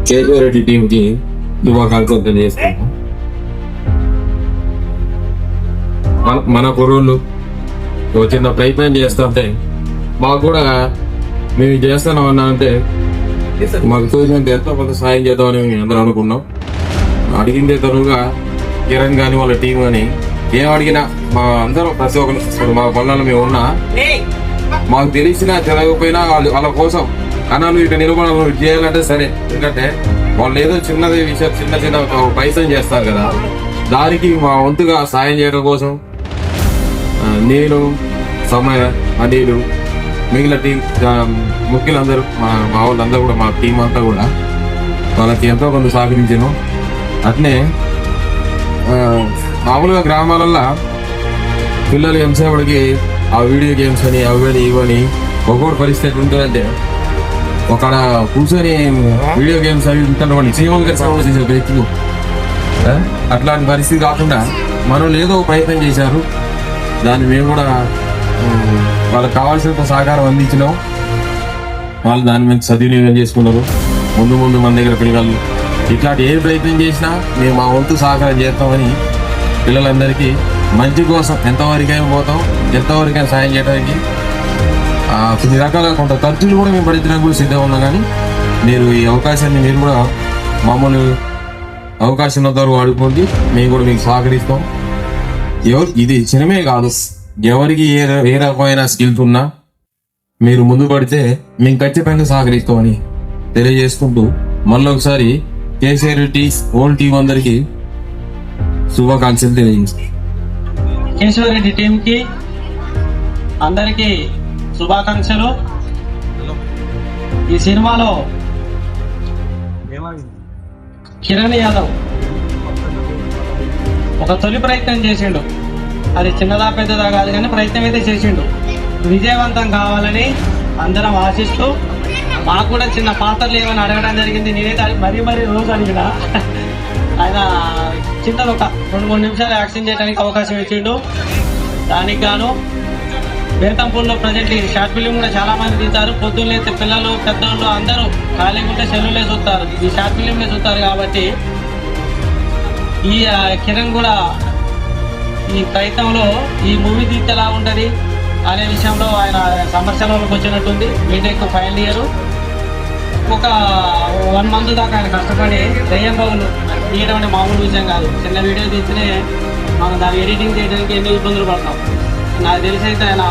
కేశవరెడ్డి టీంకి శుభాకాంక్షలు తెలియజేస్తున్నాం. మన కుర్రోళ్ళు ఒక చిన్న ప్రయత్నం చేస్తుంటే మాకు కూడా మేము చేస్తున్నాం అన్నా అంటే మాకు తోచినంత ఎంతో కొంత సాయం చేద్దామని మేము అందరూ అనుకున్నాం. అడిగిందే తరువుగా కిరణ్ కానీ వాళ్ళ టీం కానీ ఏం అడిగినా మా అందరం ప్రతి ఒక్కరు మా పనులలో మేము ఉన్నా మాకు తెలిసినా తెలియకపోయినా వాళ్ళ కోసం అన్నా నువ్వు ఇక్కడ నిలబడాలి చేయాలంటే సరే. ఎందుకంటే వాళ్ళు ఏదో చిన్నది విషయం చిన్న పైసలు చేస్తారు కదా, దానికి మా వంతుగా సాయం చేయడం కోసం నేను సమయ అనిలు మిగిలిన టీం ముఖ్యులందరూ మా వాళ్ళందరూ కూడా మా టీం అంతా కూడా వాళ్ళకి ఎంతో కొంత సహకరించాను. అట్నే మామూలుగా గ్రామాలల్లో పిల్లలు ఎంసేపటికి ఆ వీడియో గేమ్స్ అని అవని ఇవని ఒక్కొక్కటి పరిస్థితి ఉంటుందంటే ఒక కూర్చొని వీడియో గేమ్స్ అవి ఉంటున్నాం శ్రీమంగా సపోర్ట్ చేసే వ్యక్తులు అట్లాంటి పరిస్థితి కాకుండా మనం ఏదో సహాయం చేశారు. దాన్ని మేము కూడా వాళ్ళకి కావాల్సినంత సహకారం అందించినాం. వాళ్ళు దాని మీద సద్వినియోగం చేసుకున్నారు. ముందు మన దగ్గర పిల్లలు ఇట్లాంటి ఏ ప్రయత్నం చేసినా మేము మా వంతు సహకారం చేస్తామని పిల్లలందరికీ మంచి కోసం ఎంతవరకైనా పోతాం, ఎంతవరకైనా సాయం చేయడానికి కొన్ని రకాల కొంత ఖర్చులు కూడా మేము భరించడానికి కూడా సిద్ధంగా ఉన్నాం. కానీ మీరు ఈ అవకాశాన్ని మీరు కూడా మామూలు అవకాశం ఉన్నంత వాడుకోండి, మేము కూడా మీకు సహకరిస్తాం. ఇది సినిమే కాదు, ఎవరికి ఏ రకమైన స్కిల్స్ ఉన్నా మీరు ముందు పడితే మేము ఖచ్చితంగా సహకరిస్తామని తెలియజేసుకుంటూ మళ్ళీ ఒకసారి కేశవరెడ్డి ఓల్డ్ టీం అందరికి శుభాకాంక్షలు తెలియజేస్తాం. కేశవరెడ్డి టీం కి అందరికి శుభాకాంక్షలు. ఈ సినిమాలో కిరణ్ యాదవ్ ఒక తొలి ప్రయత్నం చేసిండు. అది చిన్నదా పెద్దదా కాదు కానీ ప్రయత్నం అయితే చేసిండు. విజయవంతం కావాలని అందరం ఆశిస్తూ మాకు కూడా చిన్న పాత్రలు ఏమైనా అడగడం జరిగింది. నేనైతే మరీ రోజు అడిగిన ఆయన చిన్నది ఒక 2-3 నిమిషాలు యాక్షన్ చేయడానికి అవకాశం ఇచ్చిండు. దానికి గాను బేతంపూర్లో ప్రజెంట్ ఈ షార్ట్ ఫిలిం కూడా చాలా మంది తీస్తారు. పొద్దున్నైతే పిల్లలు పెద్దోళ్ళు అందరూ ఖాళీగా ఉంటే సెల్లులే చూస్తారు, ఈ షార్ట్ ఫిలింలే చూస్తారు. కాబట్టి ఈ కిరణ్ కూడా ఈ ప్రయత్నంలో ఈ మూవీ తీస్తే ఎలా ఉంటుంది అనే విషయంలో ఆయన సంవత్సరంలోకి వచ్చినట్టుంది. బీటెక్ ఫైనల్ ఇయర్ ఒక 1 month దాకా ఆయన కష్టపడి దయ్యం బాగులు తీయడం అంటే మామూలు విషయం కాదు. చిన్న వీడియో తీస్తేనే మనం దాన్ని ఎడిటింగ్ చేయడానికి ఎన్నో ఇబ్బందులు పడతాం. నాకు తెలిసి అయితే ఆయన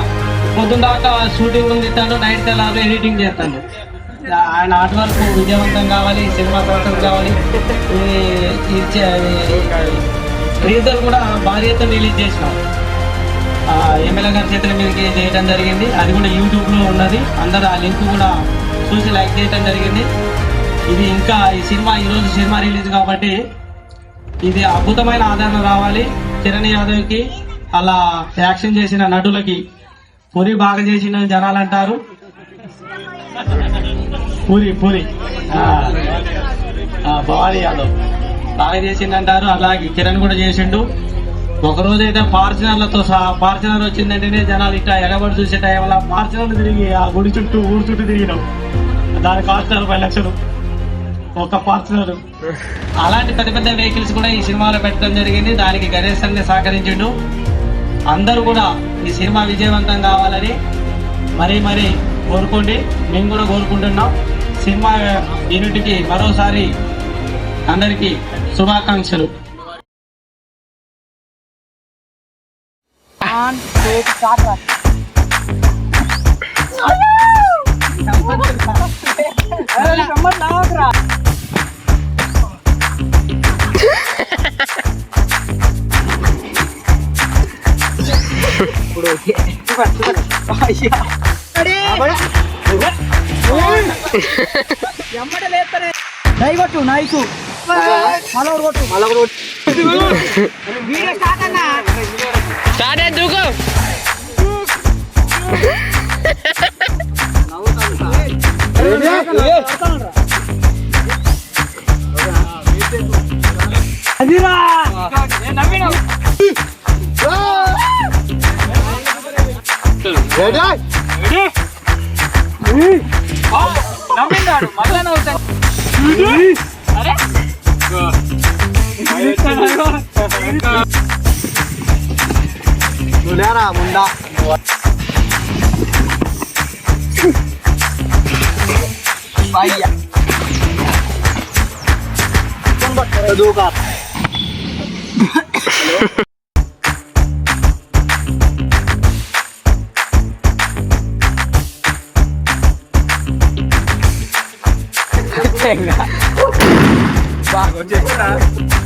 పొద్దున్న దాకా షూటింగ్ తీస్తాడు, నైట్ తెల్లారు ఎడిటింగ్ చేస్తాడు. ఆయన ఆర్ట్ వర్క్ విజయవంతం కావాలి, సినిమా సక్సెస్ కావాలి. రీజర్ కూడా భార్యతో రిలీజ్ చేసినాం. ఎమ్మెల్యే గారి చేతుల మీదకి చేయడం జరిగింది. అది కూడా యూట్యూబ్లో ఉన్నది, అందరూ ఆ లింక్ కూడా చూసి లైక్ చేయడం జరిగింది. ఇది ఇంకా ఈరోజు సినిమా రిలీజ్ కాబట్టి ఇది అద్భుతమైన ఆదరణ రావాలి. కిరణ్ యాదవ్కి అలా యాక్షన్ చేసిన నటులకి పూరి బాగా చేసిన జనాలు అంటారు. పూరి భవానీ యాదవ్ బాగా చేసిందంటారు. అలాగే కిరణ్ కూడా చేసిండు. ఒకరోజైతే ఫార్చునర్లతో ఫార్చునర్ వచ్చిందంటేనే జనాలు ఇట్లా ఎగబడి చూసే టైంలో ఫార్చునర్ తిరిగి ఆ ఊరు చుట్టూ తిరిగినాం. దాని కాస్ట్ 40 లక్షలు ఒక ఫార్చునర్. అలాంటి పెద్ద వెహికల్స్ కూడా ఈ సినిమాలో పెట్టడం జరిగింది. దానికి గణేష్ అన్ని సహకరించిండు. అందరూ కూడా ఈ సినిమా విజయవంతం కావాలని మరీ కోరుకోండి. మేము కూడా కోరుకుంటున్నాం. సినిమా యూనిట్కి మరోసారి అందరికీ శుభాకాంక్షలు. కొట్టు నైకు దూకు అదిరా నవ్విందాడు మళ్ళా నవ్వుతాడు. నువ్వు లేరా ముందా దూకా బాగా